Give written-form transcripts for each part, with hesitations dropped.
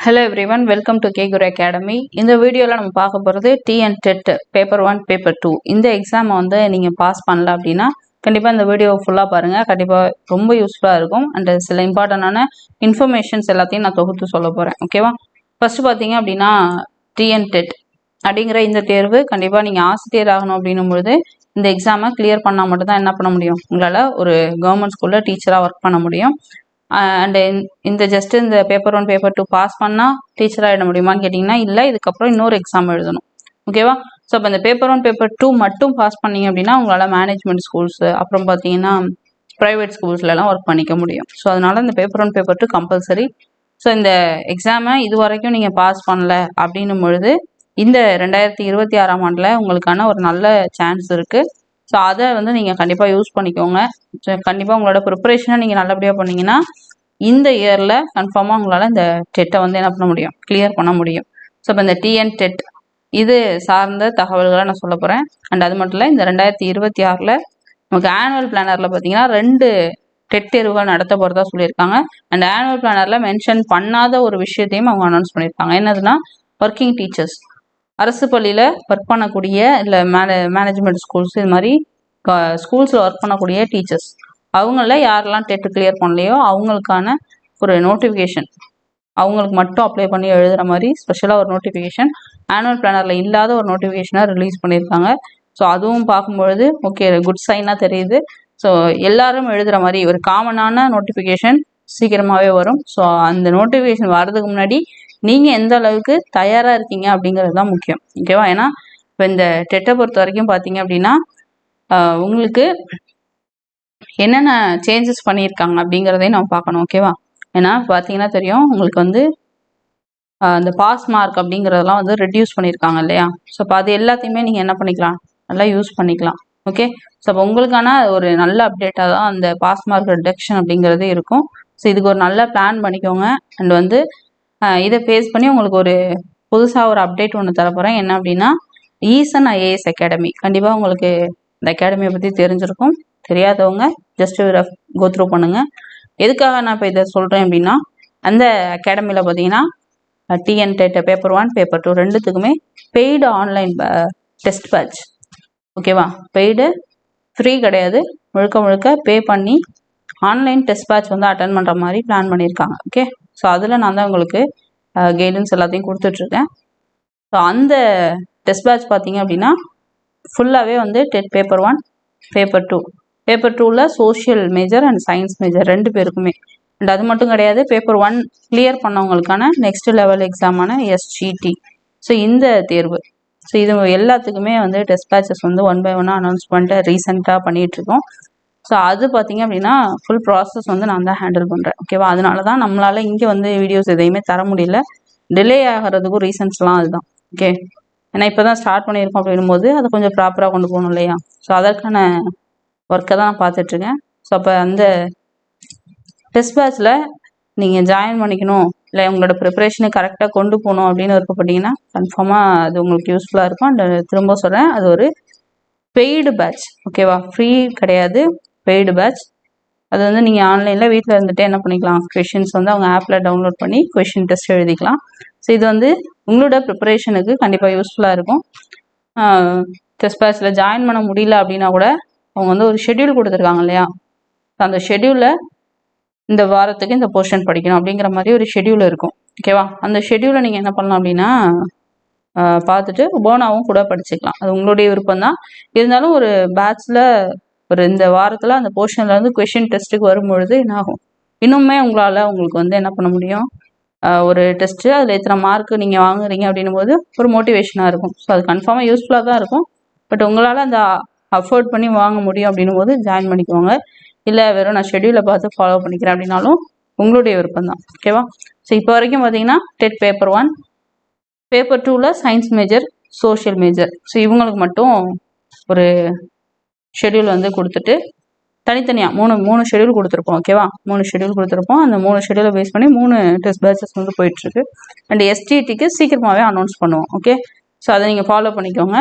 Hello everyone, welcome to K Guru Academy. இந்த வீடியோல நம்ம பார்க்க போறது TN TET பேப்பர் 1 பேப்பர் 2. இந்த எக்ஸாம் வந்து நீங்க பாஸ் பண்ணல அப்படின்னா கண்டிப்பா இந்த வீடியோ ஃபுல்லா பாருங்க. கண்டிப்பா ரொம்ப யூஸ்ஃபுல்லா இருக்கும். அண்ட் சில இம்பார்ட்டன்டான இன்ஃபர்மேஷன்ஸ் எல்லாத்தையும் நான் தொகுத்து சொல்ல போறேன். ஓகேவா? ஃபர்ஸ்ட் பாத்தீங்க அப்படின்னா TN TET அப்படிங்கிற இந்த தேர்வு கண்டிப்பா நீங்க ஆசிரியர் ஆகணும் அப்படின்னும் பொழுது இந்த எக்ஸாமை கிளியர் பண்ணா மட்டும் தான் என்ன பண்ண முடியும், உங்களால ஒரு கவர்மெண்ட் ஸ்கூல்ல டீச்சரா ஒர்க் பண்ண முடியும். அண்ட் இந்த ஜஸ்ட் இந்த பேப்பர் 1 பேப்பர் 2 பாஸ் பண்ணால் டீச்சர் ஆகிட முடியுமான்னு கேட்டிங்கன்னா இல்லை, இதுக்கப்புறம் இன்னொரு எக்ஸாம் எழுதணும். ஓகேவா? ஸோ அப்போ இந்த பேப்பர் 1 பேப்பர் 2 மட்டும் பாஸ் பண்ணீங்க அப்படின்னா உங்களால் மேனேஜ்மெண்ட் ஸ்கூல்ஸ் அப்புறம் பார்த்தீங்கன்னா ப்ரைவேட் ஸ்கூல்ஸ்லலாம் ஒர்க் பண்ணிக்க முடியும். ஸோ அதனால இந்த பேப்பர் 1 பேப்பர் 2 கம்பல்சரி. ஸோ இந்த எக்ஸாமை இது வரைக்கும் நீங்கள் பாஸ் பண்ணல அப்படின்னும் பொழுது இந்த 2026ஆம் ஆண்டில் உங்களுக்கான ஒரு நல்ல சான்ஸ் இருக்குது. ஸோ அதை வந்து நீங்கள் கண்டிப்பாக யூஸ் பண்ணிக்கோங்க. கண்டிப்பாக உங்களோட ப்ரிப்பரேஷனை நீங்கள் நல்லபடியாக பண்ணீங்கன்னா இந்த இயரில் கன்ஃபார்மாக உங்களால் இந்த டெட்டை வந்து என்ன பண்ண முடியும், கிளியர் பண்ண முடியும். ஸோ இப்போ இந்த TN TET இது சார்ந்த தகவல்களை நான் சொல்ல போகிறேன். அண்ட் அது மட்டும் இல்லை, இந்த 2026 நமக்கு ஆனுவல் பிளானரில் பார்த்தீங்கன்னா 2 டெட் தேர்வுகள் நடத்த போகிறதா சொல்லியிருக்காங்க. அண்ட் ஆனுவல் பிளானரில் மென்ஷன் பண்ணாத ஒரு விஷயத்தையும் அவங்க அனௌன்ஸ் பண்ணியிருக்காங்க. என்னதுன்னா, ஒர்க்கிங் டீச்சர்ஸ், அரசு பள்ளியில் ஒர்க் பண்ணக்கூடிய இல்லை மேனேஜ்மெண்ட் ஸ்கூல்ஸ், இது மாதிரி ஸ்கூல்ஸில் ஒர்க் பண்ணக்கூடிய டீச்சர்ஸ் அவங்கள யாரெல்லாம் டெட் கிளியர் பண்ணலையோ அவங்களுக்கான ஒரு நோட்டிஃபிகேஷன், அவங்களுக்கு மட்டும் அப்ளை பண்ணி எழுதுகிற மாதிரி ஸ்பெஷலாக ஒரு நோட்டிஃபிகேஷன் ஆனுவல் பிளானரில் இல்லாத ஒரு நோட்டிஃபிகேஷனை ரிலீஸ் பண்ணியிருக்காங்க. ஸோ அதுவும் பார்க்கும்பொழுது ஓகே, குட் சைனாக தெரியுது. ஸோ எல்லாரும் எழுதுகிற மாதிரி ஒரு காமனான நோட்டிஃபிகேஷன் சீக்கிரமாகவே வரும். ஸோ அந்த நோட்டிஃபிகேஷன் வர்றதுக்கு முன்னாடி நீங்கள் எந்த அளவுக்கு தயாராக இருக்கீங்க அப்படிங்கிறது தான் முக்கியம். ஓகேவா? ஏன்னா இப்போ இந்த டெட்டை பொறுத்த வரைக்கும் பார்த்தீங்க அப்படின்னா உங்களுக்கு என்னென்ன சேஞ்சஸ் பண்ணியிருக்காங்க அப்படிங்கிறதையும் நம்ம பார்க்கணும். ஓகேவா? ஏன்னா பார்த்தீங்கன்னா தெரியும் உங்களுக்கு வந்து அந்த பாஸ் மார்க் அப்படிங்கிறதெல்லாம் வந்து ரெடியூஸ் பண்ணியிருக்காங்க இல்லையா? ஸோ அப்போ அது எல்லாத்தையுமே நீங்கள் என்ன பண்ணிக்கலாம், நல்லா யூஸ் பண்ணிக்கலாம். ஓகே, ஸோ அப்போ உங்களுக்கான ஒரு நல்ல அப்டேட்டாக தான் அந்த பாஸ் மார்க் ரிடக்ஷன் அப்படிங்கிறதே இருக்கும். ஸோ இதுக்கு ஒரு நல்ல பிளான் பண்ணிக்கோங்க. அண்ட் வந்து இதை ஃபேஸ் பண்ணி உங்களுக்கு ஒரு புதுசாக ஒரு அப்டேட் ஒன்று தரப்போகிறேன். என்ன அப்படின்னா, ஈசன் IAS அகாடமி. கண்டிப்பாக உங்களுக்கு இந்த அகாடமியை பற்றி தெரிஞ்சிருக்கும். தெரியாதவங்க ஜஸ்ட் கோ த்ரூ பண்ணுங்க. எதுக்காக நான் இப்போ இதை சொல்கிறேன் அப்படின்னா, அந்த அகாடமியில் பார்த்தீங்கன்னா TN TET பேப்பர் 1 பேப்பர் 2 ரெண்டுத்துக்குமே பெய்டு ஆன்லைன் டெஸ்ட் பேட்ச். ஓகேவா? பெய்டு ஃப்ரீ கிடையாது, முழுக்க முழுக்க பே பண்ணி ஆன்லைன் டெஸ்ட் பேட்ச் வந்து அட்டன் பண்ணுற மாதிரி பிளான் பண்ணியிருக்காங்க. ஓகே, ஸோ அதில் நான் தான் உங்களுக்கு கைடன்ஸ் எல்லாத்தையும் கொடுத்துட்ருக்கேன். ஸோ அந்த டெஸ்ட் பேட்ச் பார்த்தீங்க அப்படின்னா ஃபுல்லாகவே வந்து டெட் பேப்பர் 1 பேப்பர் 2 பேப்பர் 2ல் social major and science major 2 பேருக்குமே. அண்ட் அது மட்டும் கிடையாது, பேப்பர் 1 கிளியர் பண்ணவங்களுக்கான நெக்ஸ்ட் லெவல் எக்ஸாமான SGT. ஸோ இந்த தேர்வு, ஸோ இது எல்லாத்துக்குமே வந்து டெஸ்ட் பேட்சஸ் வந்து 1 by 1 அனௌன்ஸ் பண்ணிட்டு ரீசெண்டாக பண்ணிகிட்ருக்கோம். ஸோ அது பார்த்தீங்க அப்படின்னா ஃபுல் ப்ராசஸ் வந்து நான் தான் ஹேண்டில் பண்ணுறேன். ஓகேவா? அதனால தான் நம்மளால் இங்கே வந்து வீடியோஸ் எதையுமே தர முடியல. டிலே ஆகிறதுக்கும் ரீசன்ஸ்லாம் அதுதான். ஓகே, ஏன்னா இப்போ தான் ஸ்டார்ட் பண்ணியிருக்கோம் அப்படின்னும் போது அதை கொஞ்சம் ப்ராப்பராக கொண்டு போகணும் இல்லையா? ஸோ அதற்கான ஒர்க்கை தான் நான் பார்த்துட்ருக்கேன். ஸோ அப்போ அந்த டெஸ்ட் பேட்சில் நீங்கள் ஜாயின் பண்ணிக்கணும், இல்லை உங்களோட ப்ரிப்பரேஷனை கரெக்டாக கொண்டு போகணும் அப்படின்னு விருப்பப்பட்டீங்கன்னா கன்ஃபார்மாக அது உங்களுக்கு யூஸ்ஃபுல்லாக இருக்கும். அண்ட் திரும்ப சொல்கிறேன், அது ஒரு பெய்டு பேட்ச். ஓகேவா? ஃப்ரீ கிடையாது, பெய்டு பேட்ச். அது வந்து நீங்கள் ஆன்லைனில் வீட்டில் இருந்துகிட்டே என்ன பண்ணிக்கலாம், கொஷின்ஸ் வந்து அவங்க ஆப்பில் டவுன்லோட் பண்ணி கொஷின் டெஸ்ட் எழுதிக்கலாம். ஸோ இது வந்து உங்களோட ப்ரிப்பரேஷனுக்கு கண்டிப்பாக யூஸ்ஃபுல்லாக இருக்கும். டெஸ்ட் பேட்சில் ஜாயின் பண்ண முடியல அப்படின்னா கூட அவங்க வந்து ஒரு ஷெட்யூல் கொடுத்துருக்காங்க இல்லையா? அந்த ஷெட்யூலில் இந்த வாரத்துக்கு இந்த போர்ஷன் படிக்கணும் அப்படிங்கிற மாதிரி ஒரு ஷெட்யூல் இருக்கும். ஓகேவா? அந்த ஷெட்யூலை நீங்கள் என்ன பண்ணலாம் அப்படின்னா பார்த்துட்டு போனாவும் கூட படிச்சுக்கலாம். அது உங்களுடைய விருப்பம் தான். இருந்தாலும் ஒரு பேட்சில் ஒரு இந்த வாரத்தில் அந்த போர்ஷனில் வந்து கொஷின் டெஸ்ட்டுக்கு வரும்பொழுது என்ன ஆகும், இன்னுமே உங்களுக்கு வந்து என்ன பண்ண முடியும், ஒரு டெஸ்ட்டு அதில் எத்தனை மார்க்கு நீங்கள் வாங்குறீங்க அப்படின்னும் போது ஒரு மோட்டிவேஷனாக இருக்கும். ஸோ அது கன்ஃபார்மாக யூஸ்ஃபுல்லாக தான் இருக்கும். பட் உங்களால் அந்த அஃபோர்ட் பண்ணி வாங்க முடியும் அப்படின்னும் போது ஜாயின் பண்ணிக்கோங்க. இல்லை வெறும் நான் ஷெட்யூலை பார்த்து ஃபாலோ பண்ணிக்கிறேன் அப்படின்னாலும் உங்களுடைய விருப்பம் தான். ஓகேவா? ஸோ இப்போ வரைக்கும் பார்த்தீங்கன்னா டெட் பேப்பர் 1 பேப்பர் 2ல் science major social major, so இவங்களுக்கு மட்டும் ஒரு ஷெட்யூல் வந்து கொடுத்துட்டு தனித்தனியாக மூணு ஷெட்யூல் கொடுத்துருப்போம். ஓகேவா? 3 ஷெட்யூல் கொடுத்துருப்போம். அந்த 3 ஷெட்யூலை பேஸ் பண்ணி 3 டெஸ்ட் பேட்சஸ் வந்து போயிட்டுருக்கு. அண்ட் SGTக்கு சீக்கிரமாகவே அனௌன்ஸ் பண்ணுவோம். ஓகே, ஸோ அதை நீங்கள் ஃபாலோ பண்ணிக்கோங்க.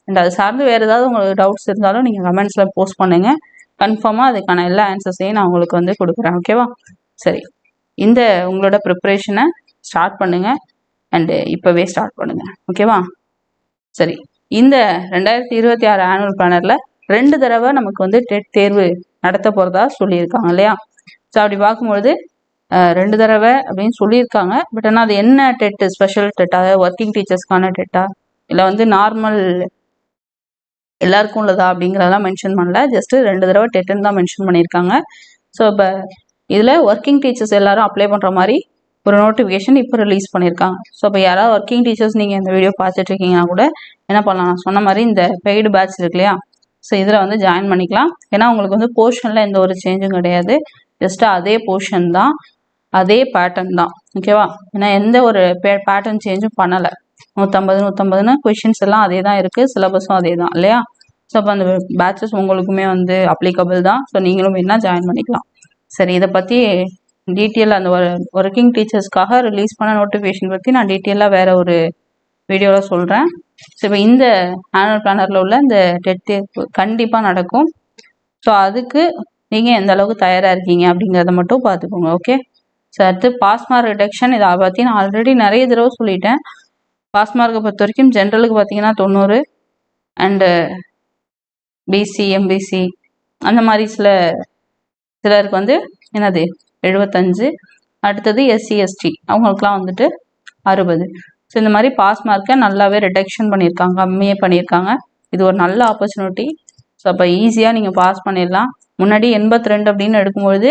அண்ட் அது சார்ந்து வேறு ஏதாவது உங்களுக்கு டவுட்ஸ் இருந்தாலும் நீங்கள் கமெண்ட்ஸில் போஸ்ட் பண்ணுங்கள். கன்ஃபார்மாக அதுக்கான எல்லா ஆன்சர்ஸையும் நான் உங்களுக்கு வந்து கொடுக்குறேன். ஓகேவா? சரி, இந்த உங்களோட ப்ரிப்பரேஷனை ஸ்டார்ட் பண்ணுங்கள். அண்டு இப்போவே ஸ்டார்ட் பண்ணுங்கள். ஓகேவா? சரி, இந்த 2026 ஆனுவல் பிளானரில் 2 தடவை நமக்கு வந்து டெட் தேர்வு நடத்த போகிறதா சொல்லியிருக்காங்க இல்லையா? ஸோ அப்படி பார்க்கும்பொழுது 2 தடவை அப்படின்னு சொல்லியிருக்காங்க. பட் ஆனால் அது என்ன டெட்டு, ஸ்பெஷல் டெட்டா, அதாவது ஒர்க்கிங் டீச்சர்ஸ்க்கான டெட்டா, இல்லை வந்து நார்மல் எல்லாருக்கும் உள்ளதா அப்படிங்கிறதெல்லாம் மென்ஷன் பண்ணல. ஜஸ்ட்டு 2 தடவை டெட்டுன்னு தான் மென்ஷன் பண்ணியிருக்காங்க. ஸோ இப்போ இதில் ஒர்க்கிங் டீச்சர்ஸ் எல்லாரும் அப்ளை பண்ணுற மாதிரி ஒரு நோட்டிஃபிகேஷன் இப்போ ரிலீஸ் பண்ணியிருக்காங்க. ஸோ இப்போ யாராவது ஒர்க்கிங் டீச்சர்ஸ் நீங்கள் இந்த வீடியோ பார்த்துட்ருக்கீங்கன்னா கூட என்ன பண்ணலாம், நான் சொன்ன மாதிரி இந்த பெய்டு பேட்ச் இருக்கு இல்லையா, ஸோ இதில் வந்து ஜாயின் பண்ணிக்கலாம். ஏன்னா உங்களுக்கு வந்து போர்ஷனில் எந்த ஒரு சேஞ்சும் கிடையாது. ஜஸ்ட்டு அதே போர்ஷன் தான், அதே பேட்டர்ன் தான். ஓகேவா? ஏன்னா எந்த ஒரு பேட்டர்ன் சேஞ்சும் பண்ணலை. 150 கொஷின்ஸ் எல்லாம் அதே தான் இருக்குது, சிலபஸும் அதே தான் இல்லையா? ஸோ அப்போ அந்த பேட்சஸ் உங்களுக்குமே வந்து அப்ளிகபிள் தான். ஸோ நீங்களும் வேணால் ஜாயின் பண்ணிக்கலாம். சரி, இதை பற்றி டீட்டெயில் அந்த ஒர்க்கிங் டீச்சர்ஸ்க்காக ரிலீஸ் பண்ண நோட்டிஃபிகேஷன் பற்றி நான் டீட்டெயிலாக வேறு ஒரு வீடியோவில் சொல்கிறேன். ஸோ இப்போ இந்த ஆனுவல் பிளானரில் உள்ள இந்த டெட் தேர்வு கண்டிப்பாக நடக்கும். ஸோ அதுக்கு நீங்கள் எந்த அளவுக்கு தயாராக இருக்கீங்க அப்படிங்கிறத மட்டும் பார்த்துக்கோங்க. ஓகே? ஸோ அடுத்து பாஸ் மார்க் ரிடக்ஷன், இதை பற்றி நான் ஆல்ரெடி நிறைய தடவை சொல்லிட்டேன். பாஸ் மார்க்கை பொறுத்த வரைக்கும் ஜென்ரலுக்கு பார்த்தீங்கன்னா 90, அண்டு பிசி எம்பிசி அந்த மாதிரி சிலருக்கு வந்து என்னது 75, அடுத்தது எஸ்சி எஸ்டி அவங்களுக்குலாம் வந்துட்டு 60. ஸோ இந்த மாதிரி பாஸ் மார்க்கை நல்லாவே ரிடக்ஷன் பண்ணியிருக்காங்க, கம்மியே பண்ணியிருக்காங்க. இது ஒரு நல்ல ஆப்பர்ச்சுனிட்டி. ஸோ அப்போ ஈஸியாக நீங்கள் பாஸ் பண்ணிடலாம். முன்னாடி 82 அப்படின்னு எடுக்கும்பொழுது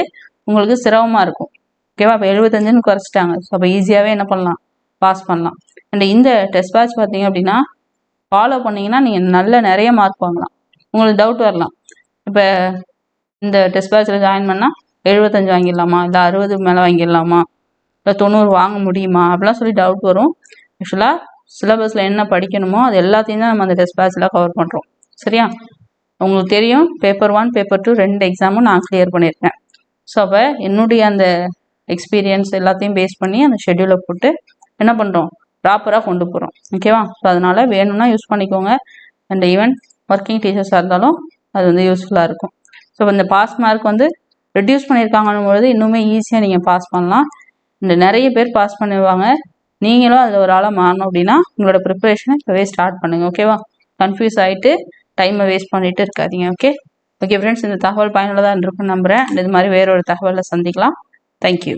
உங்களுக்கு சிரமமாக இருக்கும். ஓகேவா? இப்போ 75ன்னு குறைச்சிட்டாங்க. ஸோ அப்போ ஈஸியாகவே என்ன பண்ணலாம், பாஸ் பண்ணலாம். அண்ட் இந்த டெஸ்ட் பேட்ச் பார்த்தீங்க அப்படின்னா ஃபாலோ பண்ணிங்கன்னா நீங்கள் நிறைய மார்க் வாங்கலாம். உங்களுக்கு டவுட் வரலாம், இப்போ இந்த டெஸ்ட் பேட்சில் ஜாயின் பண்ணால் 75 வாங்கிடலாமா, இல்லை 60 மேலே வாங்கிடலாமா, இல்லை 90 வாங்க முடியுமா அப்படிலாம் சொல்லி டவுட் வரும். ஆக்சுவலாக சிலபஸில் என்ன படிக்கணுமோ அது எல்லாத்தையும் தான் நம்ம அந்த டெஸ்ட் பேட்சில் கவர் பண்ணுறோம். சரியா? உங்களுக்கு தெரியும், பேப்பர் 1 பேப்பர் 2 2 எக்ஸாமும் நான் கிளியர் பண்ணியிருக்கேன். ஸோ அப்போ என்னுடைய அந்த எக்ஸ்பீரியன்ஸ் எல்லாத்தையும் பேஸ் பண்ணி அந்த ஷெட்யூலை போட்டு என்ன பண்ணுறோம், ப்ராப்பராக கொண்டு போகிறோம். ஓகேவா? ஸோ அதனால் வேணும்னா யூஸ் பண்ணிக்கோங்க. அண்ட் ஈவன் ஒர்க்கிங் டீச்சர்ஸாக இருந்தாலும் அது வந்து யூஸ்ஃபுல்லாக இருக்கும். ஸோ இந்த பாஸ் மார்க் வந்து ரெடியூஸ் பண்ணியிருக்காங்கன்னும் பொழுது இன்னுமே ஈஸியாக நீங்கள் பாஸ் பண்ணலாம். இந்த நிறைய பேர் பாஸ் பண்ணுவாங்க. நீங்களும் அதில் ஒரு ஆளாக மாறணும் அப்படின்னா உங்களோட ப்ரிப்பரேஷனை இப்போவே ஸ்டார்ட் பண்ணுங்கள். ஓகேவா? கன்ஃபியூஸ் ஆகிட்டு டைமை வேஸ்ட் பண்ணிட்டு இருக்காதீங்க. ஓகே ஃப்ரெண்ட்ஸ், இந்த தகவல் பயனுள்ளதாக இருக்குன்னு நம்புகிறேன். இது மாதிரி வேற ஒரு தகவலை சந்திக்கலாம். தேங்க்யூ.